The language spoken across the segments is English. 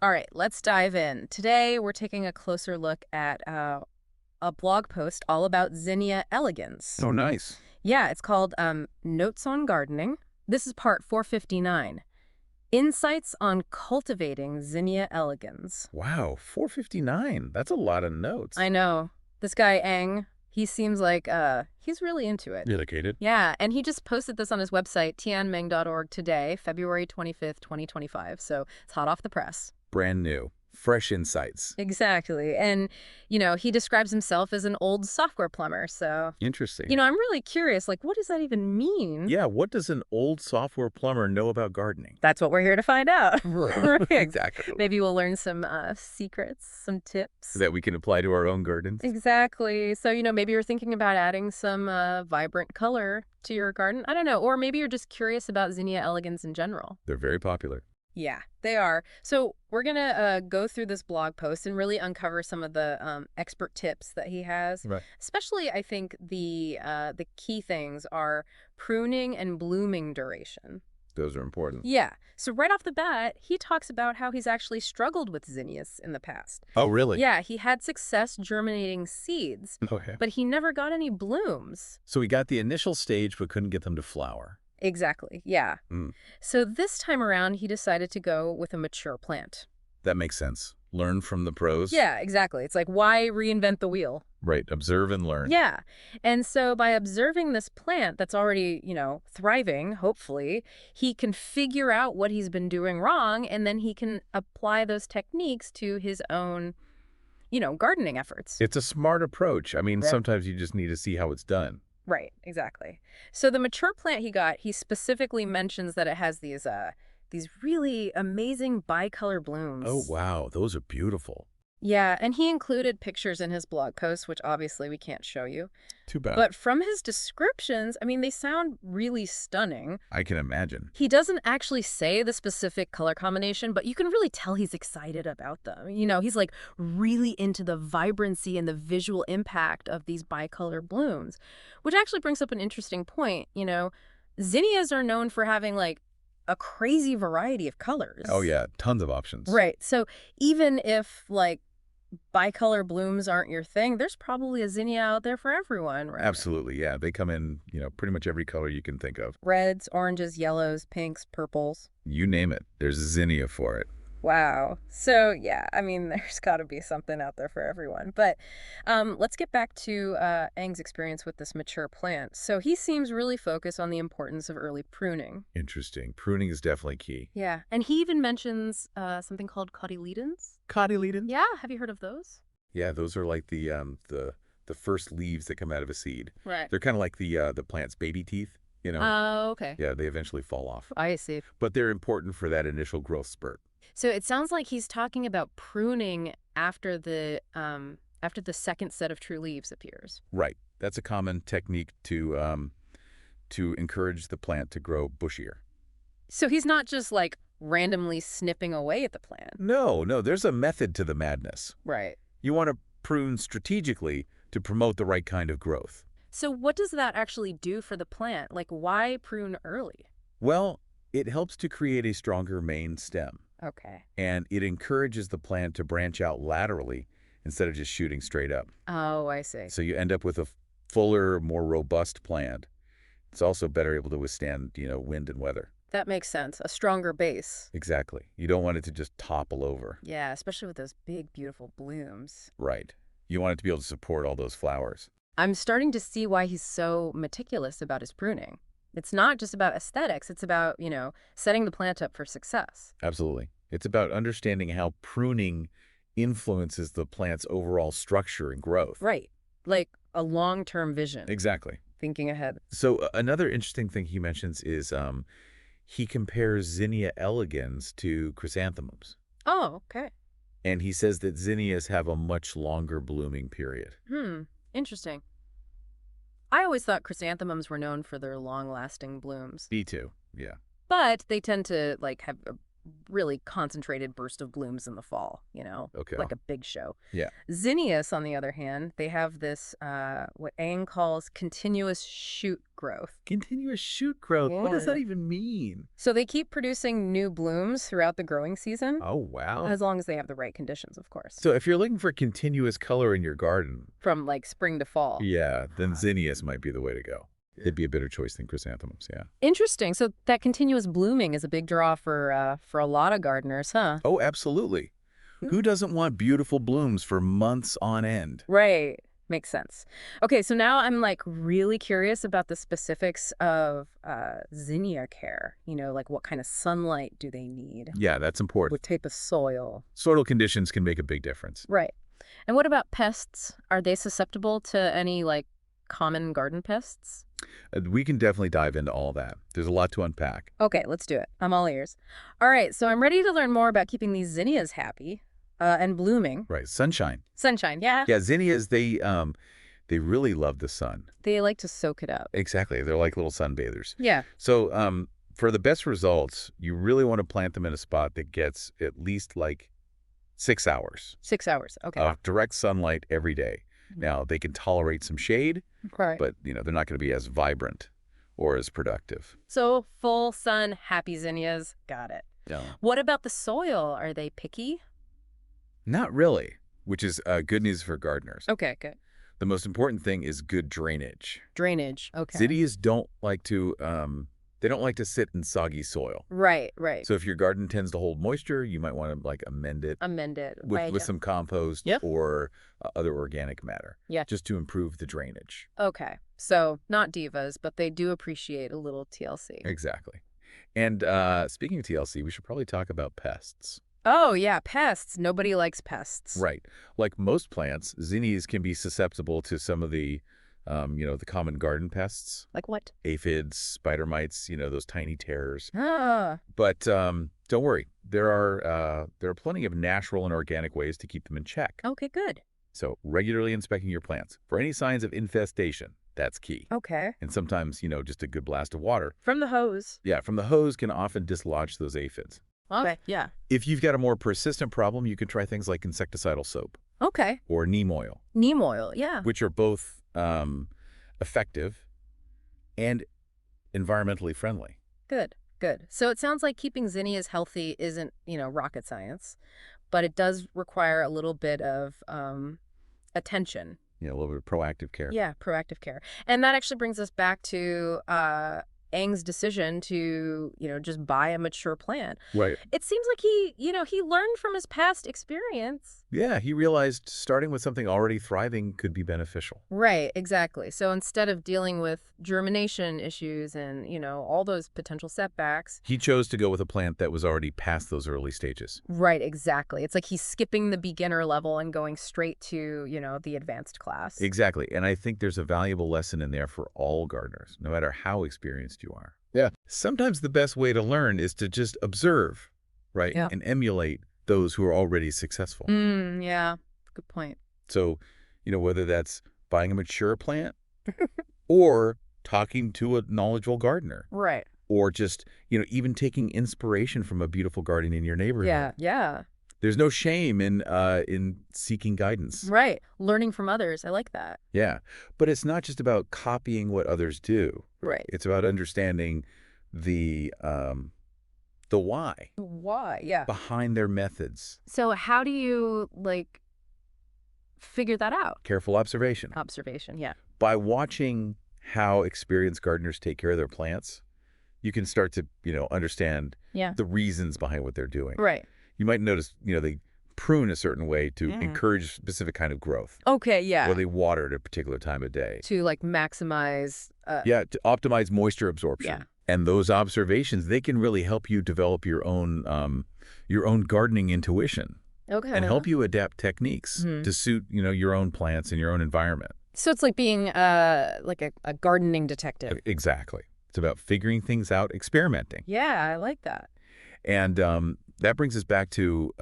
All right, let's dive in. Today, we're taking a closer look at a blog post all about Zinnia Elegans. Oh, nice. Yeah, it's called Notes on Gardening. This is part 459. Insights on cultivating Zinnia Elegans. Wow, 459. That's a lot of I notes. know. This guy, Eng, he seems like he's really into it. Dedicated. Yeah, and he just posted this on his website, tianmeng.org today, February 25th, 2025. So it's hot off the press. Brand new. Fresh insights. Exactly. And, he describes himself as an old software plumber. So, Interesting. I'm really curious, like, what does that even mean? Yeah, what does an old software plumber know about gardening? That's what we're here to find out. Right. Exactly. Maybe we'll learn some secrets, some tips. That we can apply to our own gardens? Exactly. So, maybe you're thinking about adding some vibrant color to your garden. I don't know. Or maybe you're just curious about Zinnia elegans in general. They're very popular. Yeah, they are. So we're going to go through this blog post and really uncover some of the expert tips that he has. Right. Especially, I think the key things are pruning and blooming duration. Those are important. Yeah. So right off the bat, he talks about how he's actually struggled with zinnias in the past. Oh, really? Yeah, he had success germinating seeds, Okay. but he never got any blooms. So we got the initial stage but couldn't get them to flower. Exactly. Yeah. Mm, So this time around, he decided to go with a mature plant. that makes sense. Learn from the pros. Yeah, exactly. It's like, why reinvent the wheel? Right. Observe and learn. Yeah. And so by observing this plant that's already, thriving, hopefully, he can figure out what he's been doing wrong, and then he can apply those techniques to his own, gardening efforts. It's a smart approach. I mean, Right. sometimes you just need to see how it's done. Right, exactly. So the mature plant he got, he specifically mentions that it has these really amazing bicolor Oh, blooms. wow. Those are beautiful. Yeah, and he included pictures in his blog post, which obviously we can't show you. Too bad. But from his descriptions, I mean, they sound really stunning. I can imagine. He doesn't actually say the specific color combination, but you can really tell he's excited about them. He's like really into the vibrancy and the visual impact of these bicolor blooms, which actually brings up an interesting point. Zinnias are known for having like a crazy variety of colors. Oh, yeah. Tons of options. Right. So even if like bicolor blooms aren't your thing, there's probably a zinnia out there for everyone, right? Absolutely. Yeah. They come in, pretty much every color you can think of. Reds, oranges, yellows, pinks, purples. You name it. There's a zinnia for it. Wow. So yeah, I mean, there's got to be something out there for everyone. But let's get back to Eng's experience with this mature plant. So he seems really focused on the importance of early pruning. Interesting. Pruning is definitely key. Yeah, and he even mentions something called cotyledons. Cotyledons? Yeah, have you heard of those? Yeah, those are like the first leaves that come out of a seed. Right. They're kind of like the plant's baby teeth, Oh, okay. Yeah, they eventually fall off. I see. But they're important for that initial growth spurt. So it sounds like he's talking about pruning after the second set of true leaves appears. Right. That's a common technique to encourage the plant to grow bushier. So he's not just like randomly snipping away at the plant. No, no, there's a method to the madness. Right. You want to prune strategically to promote the right kind of growth. So what does that actually do for the plant? Like, why prune early? Well, it helps to create a stronger main stem, Okay. and it encourages the plant to branch out laterally instead of just shooting straight up. Oh, I see. So you end up with a fuller, more robust plant. It's also better able to withstand, wind and weather. That makes sense. A stronger base. Exactly. You don't want it to just topple over. Yeah, especially with those big, beautiful blooms. Right. You want it to be able to support all those flowers. I'm starting to see why he's so meticulous about his pruning. It's not just about aesthetics. It's about, setting the plant up for success. Absolutely. It's about understanding how pruning influences the plant's overall structure and growth. Right. Like a long-term vision. Exactly. Thinking ahead. So another interesting thing he mentions is he compares Zinnia elegans to chrysanthemums. Oh, okay. And he says that zinnias have a much longer blooming period. Interesting. I always thought chrysanthemums were known for their long-lasting blooms, Me too. Yeah. but they tend to like have a really concentrated burst of blooms in the fall, Okay. like a big show. Yeah. Zinnias, on the other hand, they have this, what Aang calls continuous shoot growth. Continuous shoot growth. What does Yeah. that even mean? So they keep producing new blooms throughout the growing season, Oh, wow. as long as they have the right conditions, of course. So if you're looking for continuous color in your garden, From like spring to fall. yeah, then zinnias might be the way to go. It'd be a better choice than chrysanthemums, yeah. Interesting. So that continuous blooming is a big draw for a lot of gardeners, huh? Oh, absolutely. Who doesn't want beautiful blooms for months on end? Right. Makes sense. Okay, so now I'm like really curious about the specifics of zinnia care. Like what kind of sunlight do they need? Yeah, that's important. What type of soil? Soil conditions can make a big difference. Right. And what about pests? Are they susceptible to any like common garden pests? We can definitely dive into all that. There's a lot to unpack. Okay, let's do it. I'm all ears. All right, so I'm ready to learn more about keeping these zinnias happy and blooming. Right, sunshine. Sunshine, yeah. Yeah, zinnias, they really love the sun. They like to soak it up. Exactly. They're like little sunbathers. Yeah. So for the best results, you really want to plant them in a spot that gets at least like 6 hours 6 hours. Okay. of direct sunlight every day. Now, they can tolerate some shade, Right. but they're not going to be as vibrant or as productive. So full sun, happy zinnias. Got it. No. What about the soil? Are they picky? Not really, which is good news for gardeners. Okay, good. The most important thing is good drainage. Drainage. Okay. Zinnias don't like to sit in soggy soil. Right, right. So if your garden tends to hold moisture, you might want to like amend it Amend it. with some compost Yep. or other organic matter. Yeah. Just to improve the drainage. Okay. So not divas, but they do appreciate a little TLC. Exactly. And speaking of TLC, we should probably talk about pests. Oh, yeah, pests. Nobody likes pests. Right. Like most plants, zinnias can be susceptible to some of the common garden pests. Like what? Aphids, spider mites, those tiny terrors. Ah. But don't worry. There are plenty of natural and organic ways to keep them in check. Okay, good. So regularly inspecting your plants for any signs of infestation. That's key. Okay. And sometimes, just a good blast of water. From the hose. Yeah, from the hose can often dislodge those aphids. Okay, yeah. If you've got a more persistent problem, you can try things like insecticidal soap Okay. or neem oil, Neem oil, yeah. which are both effective and environmentally friendly. Good, good. So it sounds like keeping zinnias healthy isn't, rocket science, but it does require a little bit of attention. A little bit of proactive care. Yeah, proactive care. And that actually brings us back to Aang's decision to, just buy a mature plant. Right. It seems like he learned from his past experience. Yeah, he realized starting with something already thriving could be beneficial. Right, exactly. So instead of dealing with germination issues and, all those potential setbacks. He chose to go with a plant that was already past those early stages. Right, exactly. It's like he's skipping the beginner level and going straight to, the advanced class. Exactly. And I think there's a valuable lesson in there for all gardeners, no matter how experienced you are. Yeah. Sometimes the best way to learn is to just observe, right? Yeah. And emulate those who are already successful. Yeah, good point. So, whether that's buying a mature plant or talking to a knowledgeable gardener. Right. Or just, even taking inspiration from a beautiful garden in your neighborhood. Yeah, yeah. There's no shame in seeking guidance. Right. Learning from others. I like that. Yeah. But it's not just about copying what others do. Right. It's about understanding the why. Why? Yeah. Behind their methods. So how do you, figure that out? Careful observation. Observation, yeah. By watching how experienced gardeners take care of their plants, you can start to, understand the reasons behind what they're doing. Right. You might notice, they prune a certain way to encourage a specific kind of growth. Okay, yeah. Or they water at a particular time of day. To, maximize... to optimize moisture absorption. Yeah. And those observations, they can really help you develop your own gardening intuition. Okay. And help you adapt techniques to suit, your own plants and your own environment. So it's like being a gardening detective. Exactly. It's about figuring things out, experimenting. Yeah, I like that. And that brings us back to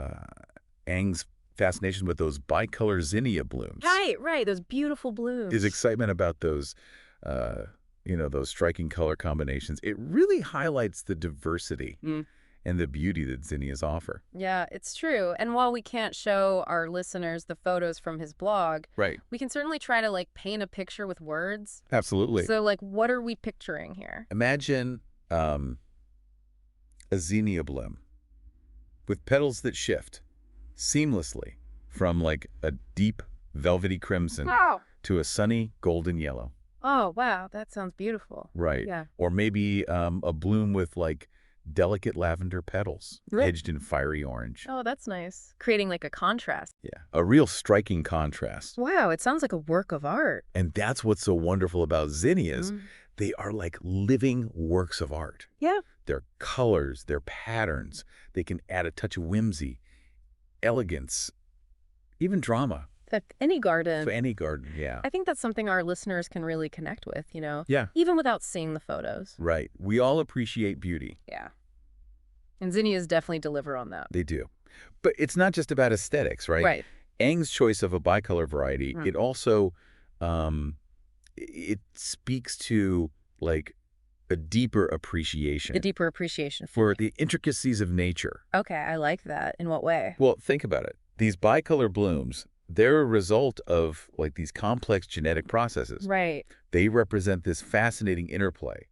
Aang's fascination with those bicolor zinnia blooms. Right. Those beautiful blooms. His excitement about those, those striking color combinations. It really highlights the diversity and the beauty that zinnias offer. Yeah, it's true. And while we can't show our listeners the photos from his blog, Right. we can certainly try to like paint a picture with words. Absolutely. So like, what are we picturing here? Imagine a zinnia bloom with petals that shift seamlessly from like a deep velvety crimson Wow. to a sunny golden yellow. Oh, wow. That sounds beautiful. Right. Yeah. Or maybe a bloom with like delicate lavender petals edged in fiery orange. Oh, that's nice. Creating like a contrast. Yeah. A real striking contrast. Wow, it sounds like a work of art. And that's what's so wonderful about zinnias. Mm. They are like living works of art. Yeah. Their colors, their patterns, they can add a touch of whimsy, elegance, even drama. Any garden. To any garden, yeah. I think that's something our listeners can really connect with, Yeah. even without seeing the photos. Right. We all appreciate beauty. Yeah. And zinnias definitely deliver on that. They do. But it's not just about aesthetics, right? Right. Eng's choice of a bicolor variety, Mm. it also, it speaks to like a deeper appreciation A deeper appreciation for the intricacies of nature. Okay, I like that. In what way? Well, think about it. These bicolor blooms, they're a result of like these complex genetic processes. Right. They represent this fascinating interplay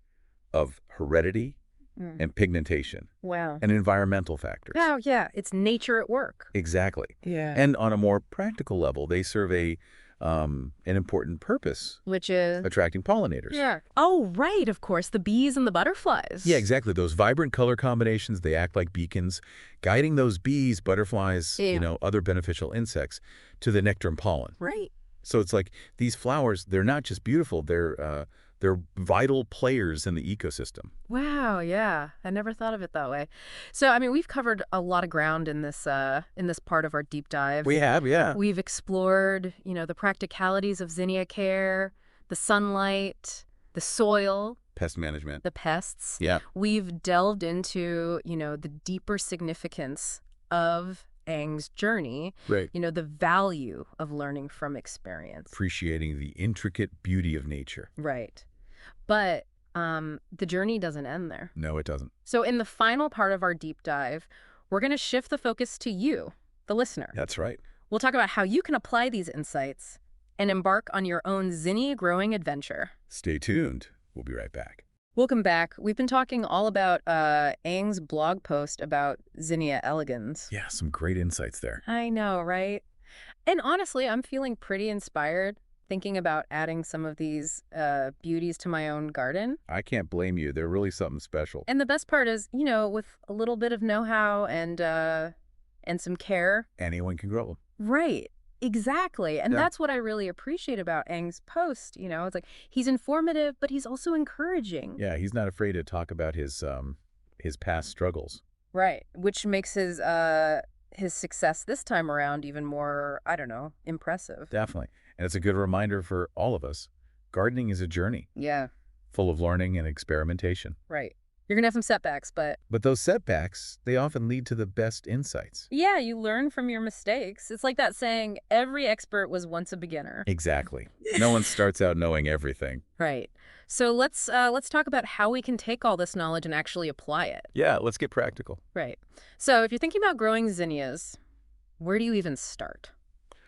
of heredity Mm. and pigmentation Wow. and environmental factors. Oh, yeah. It's nature at work. Exactly. Yeah. And on a more practical level, they serve an important purpose, Which is? attracting pollinators. Yeah. Oh, right. Of course. The bees and the butterflies. Yeah, exactly. Those vibrant color combinations, they act like beacons, guiding those bees, butterflies, Yeah. other beneficial insects to the nectar and pollen. Right. So it's like these flowers, they're not just beautiful, they're vital players in the ecosystem. Wow, yeah. I never thought of it that way. So, I mean, we've covered a lot of ground in this part of our deep dive. We have, yeah. We've explored, the practicalities of zinnia care, the sunlight, the soil, Pest management. the pests. Yeah. We've delved into, the deeper significance of Eng's journey, Right. the value of learning from experience. Appreciating the intricate beauty of nature. Right. But the journey doesn't end there. No, it doesn't. So in the final part of our deep dive, we're going to shift the focus to you, the listener. That's right. We'll talk about how you can apply these insights and embark on your own zinnia growing adventure. Stay tuned. We'll be right back. Welcome back. We've been talking all about Eng's blog post about Zinnia Elegans. Yeah, some great insights there. I know, right? And honestly, I'm feeling pretty inspired thinking about adding some of these beauties to my own garden. I can't blame you. They're really something special. And the best part is, with a little bit of know-how and some care. Anyone can grow them. Right. Exactly. And Yeah. that's what I really appreciate about Eng's post. It's like he's informative, but he's also encouraging. Yeah, he's not afraid to talk about his past struggles. Right. Which makes his success this time around even more, I don't know, impressive. Definitely. And it's a good reminder for all of us. Gardening is a journey Yeah. full of learning and experimentation. Right. You're going to have some setbacks, but But those setbacks, they often lead to the best insights. yeah, you learn from your mistakes. It's like that saying, every expert was once a beginner. Exactly. No one starts out knowing everything. Right. So let's talk about how we can take all this knowledge and actually apply it. Yeah, let's get practical. Right. So if you're thinking about growing zinnias, where do you even start?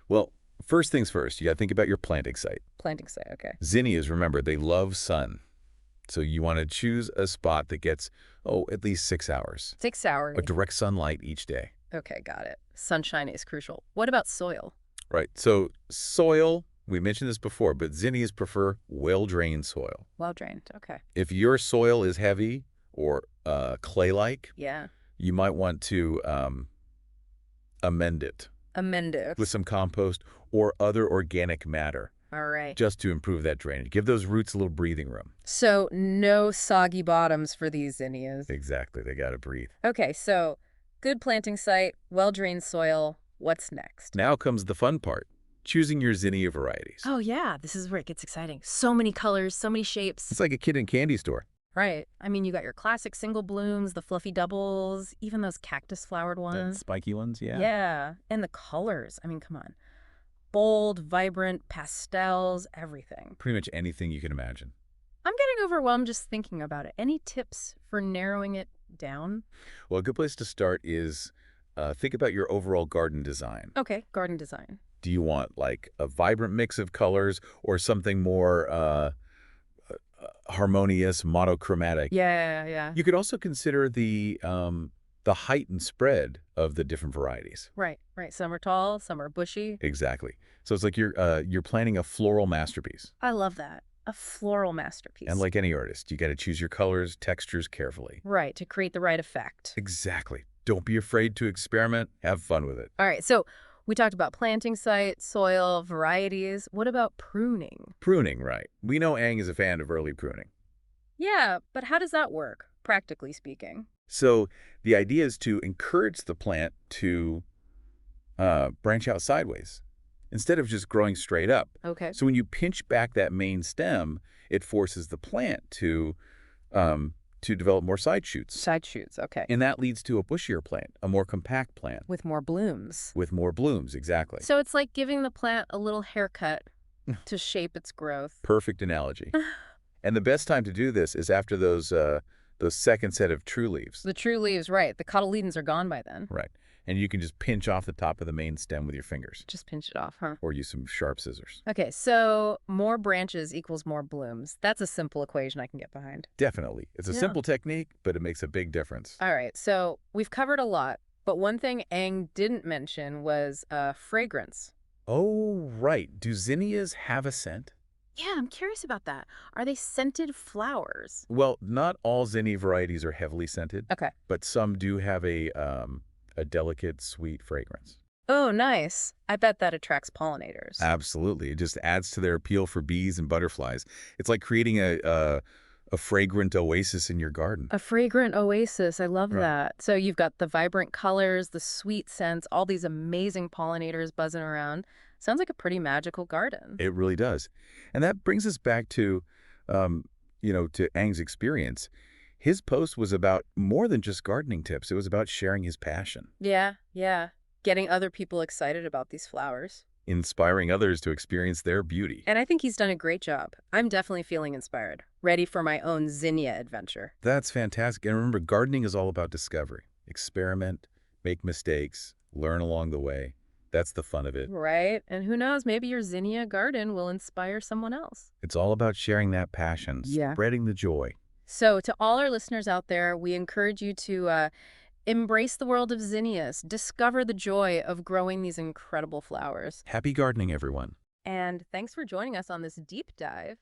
Well, first things first, you got to think about your planting site. Planting site, okay. Zinnias, remember, they love sun. So you want to choose a spot that gets, at least 6 hours 6 hours. of direct sunlight each day. Okay, got it. Sunshine is crucial. What about soil? Right. So soil, we mentioned this before, but zinnias prefer well-drained soil. Well drained. Okay. If your soil is heavy or clay-like, Yeah. you might want to amend it Amend it. with some compost or other organic matter All right. just to improve that drainage. Give those roots a little breathing room. So no soggy bottoms for these zinnias. Exactly. They got to breathe. Okay, so good planting site, well-drained soil. What's next? Now comes the fun part, choosing your zinnia varieties. Oh, yeah. This is where it gets exciting. So many colors, so many shapes. It's like a kid in a candy store. Right. I mean, you got your classic single blooms, the fluffy doubles, even those cactus-flowered The ones. spiky ones, yeah. Yeah. And the colors. I mean, come on. Bold, vibrant, pastels, everything. Pretty much anything you can imagine. I'm getting overwhelmed just thinking about it. Any tips for narrowing it down? Well, a good place to start is think about your overall garden design. Okay, garden design. Do you want like a vibrant mix of colors or something more harmonious, monochromatic? Yeah, yeah. You could also consider the height and spread of the different varieties. Right, right. Some are tall, some are bushy. Exactly. So it's like you're planning a floral masterpiece. I love that. A floral And masterpiece. like any artist, you got to choose your colors, textures carefully. Right, to create the right effect. Exactly. Don't be afraid to experiment. Have fun with it. All right, so we talked about planting site, soil, varieties. What about pruning? Pruning, right. We know Ang is a fan of early pruning. Yeah, but how does that work, practically speaking? So the idea is to encourage the plant to branch out sideways instead of just growing straight up. Okay. So when you pinch back that main stem, it forces the plant to develop more side shoots. Side shoots, okay. And that leads to a bushier plant, a more compact plant With more blooms. with more blooms, exactly. So it's like giving the plant a little haircut to shape its growth. Perfect analogy. And the best time to do this is after those second set of true leaves. The true leaves, right. The cotyledons are gone by then. Right. And you can just pinch off the top of the main stem with your fingers Just pinch it off, huh? or use some sharp scissors. Okay, so more branches equals more blooms. That's a simple equation I can get behind. Definitely. It's a Yeah. simple technique, but it makes a big difference. All right, so we've covered a lot, but one thing Aang didn't mention was fragrance. Oh, right. Do zinnias have a scent? Yeah, I'm curious about that. Are they scented flowers? Well, not all zinnia varieties are heavily scented, Okay. but some do have a delicate, sweet fragrance. Oh, nice. I bet that attracts pollinators. Absolutely. It just adds to their appeal for bees and butterflies. It's like creating a fragrant oasis in your garden. A fragrant oasis. I love Right. that. So you've got the vibrant colors, the sweet scents, all these amazing pollinators buzzing around. Sounds like a pretty magical garden. It really does. And that brings us back to, to Ang's experience. His post was about more than just gardening tips. It was about sharing his passion, Yeah, yeah. Getting other people excited about these flowers. inspiring others to experience their beauty. And I think he's done a great job. I'm definitely feeling inspired, ready for my own zinnia adventure. That's fantastic. And remember, gardening is all about discovery. Experiment, make mistakes, learn along the way. That's the fun of it. Right? And who knows, maybe your zinnia garden will inspire someone else. It's all about sharing that passion, Yeah. spreading the joy. So to all our listeners out there, we encourage you to embrace the world of zinnias, discover the joy of growing these incredible flowers. Happy gardening, everyone. And thanks for joining us on this deep dive.